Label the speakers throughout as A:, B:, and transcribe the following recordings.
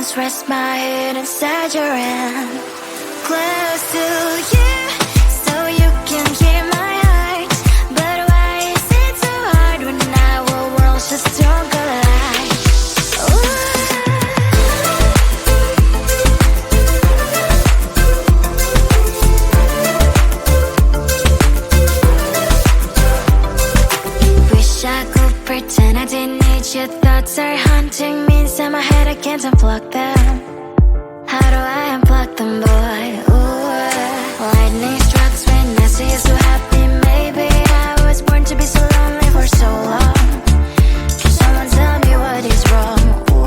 A: arms, rest my head inside your hand. Close to you, so you can hear my heart. But why is it so hard when our worlds just don't collide? Wish I could pretend I didn't need your thoughts are haunting me inside my head. I can't unplug them. How do I unplug them, boy? Ooh, lightning strikes when I see you so happy. Maybe I was born to be so lonely for so long. Can someone tell me what is wrong? Ooh,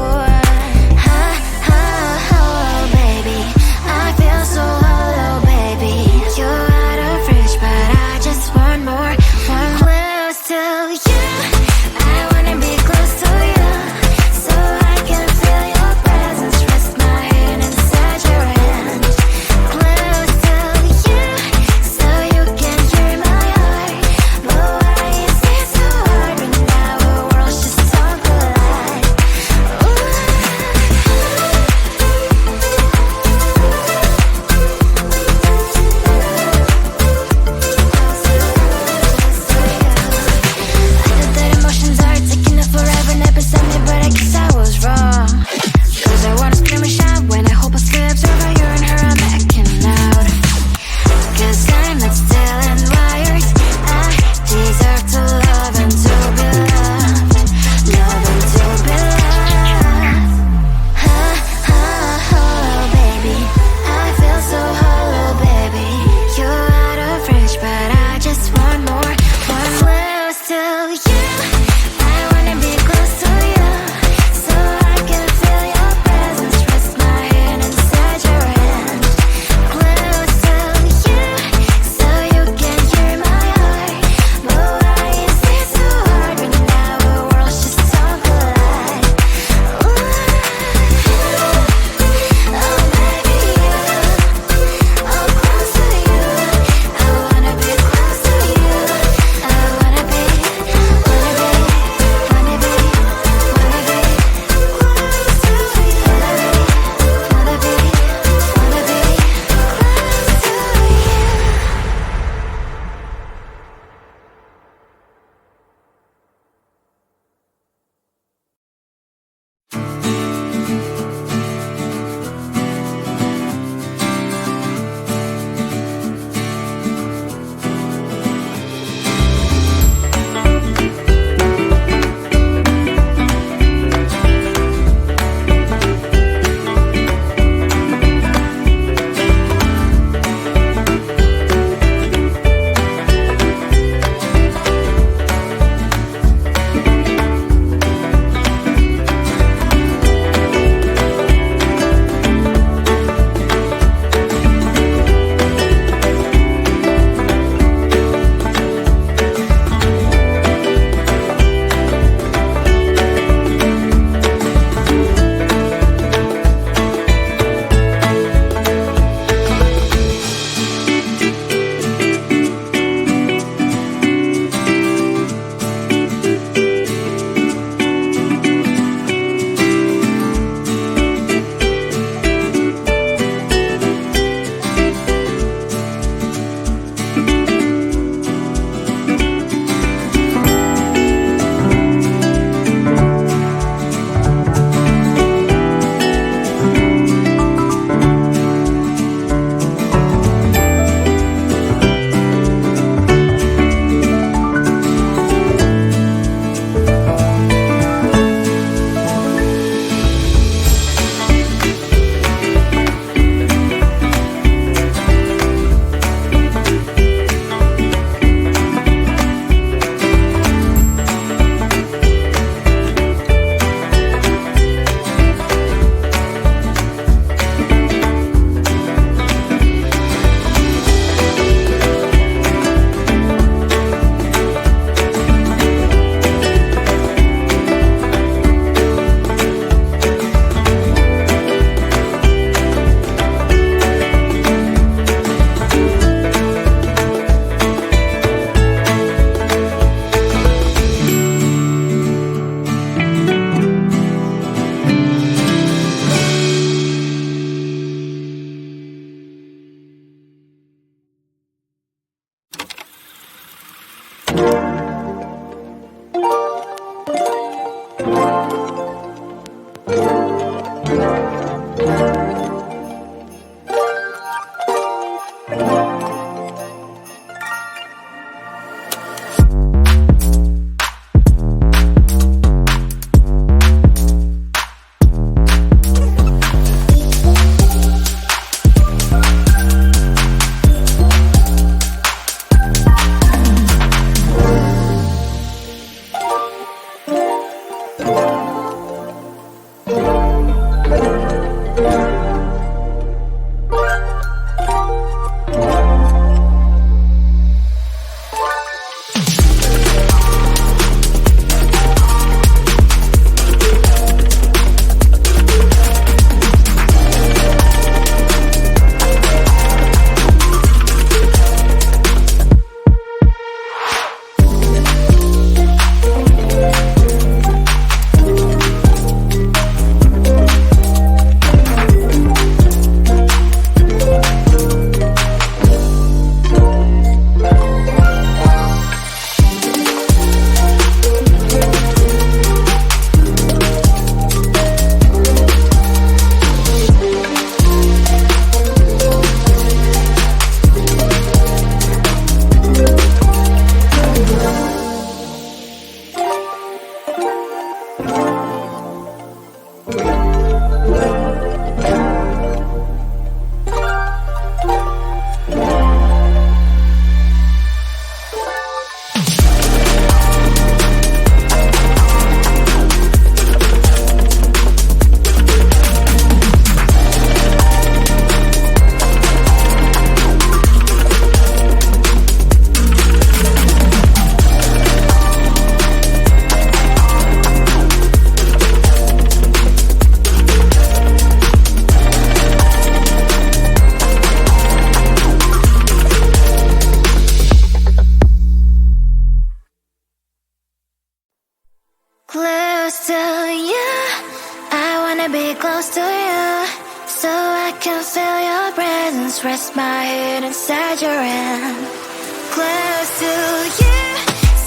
A: ha, ha, hello, baby. I feel so hollow, baby. You're out of reach, but I just want more. One close to you. I wanna be close to you, so I can feel your presence. presence, rest my head inside your hand. Close to you,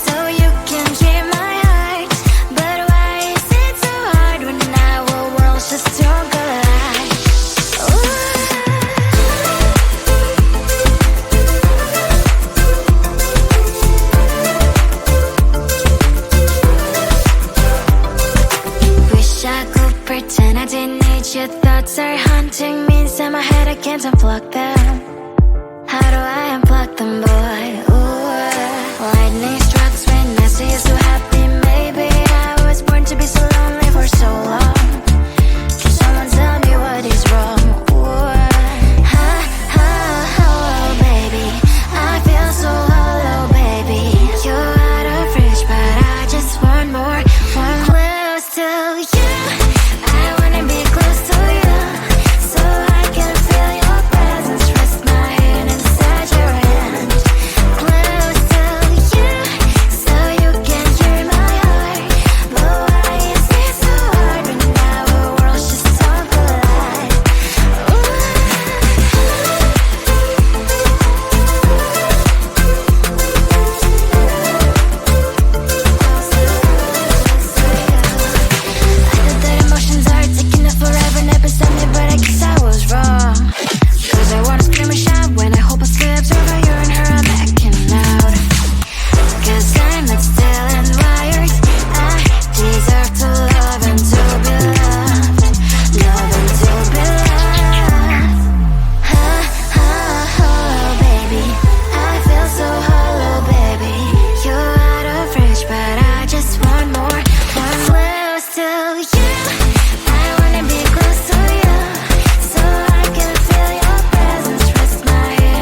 A: so you can hear my heart. But why is it so hard when our worlds just don't collide? Wish I could pretend I didn't need your thoughts are haunting me inside my head, I can't unplug them. How do I unplug them, boy? Ooh, lightning strikes when I see you so happy. Maybe I was born to be so lonely for so long. Can someone tell me what is wrong? Ooh, oh, baby, I feel so hollow, baby. You're out of reach, but I just want more, one close to you. I wanna be close to you, so I can feel your presence, rest my head inside your hand. Close to you, so you can hear my heart. But why is it so hard when our worlds just don't collide? I thought that emotions are taking up forever, never beside me, but I guess I was wrong. Cause I wanna scream and shout when I hope I still observe how you and her are backing out. Cause I'm not still and wired. I deserve to love and to be loved. Love and to be loved. Oh, baby, I feel so hollow, baby. You're out of reach, but I just want more, one close to you. I wanna be close to you, so I can feel your presence, rest my head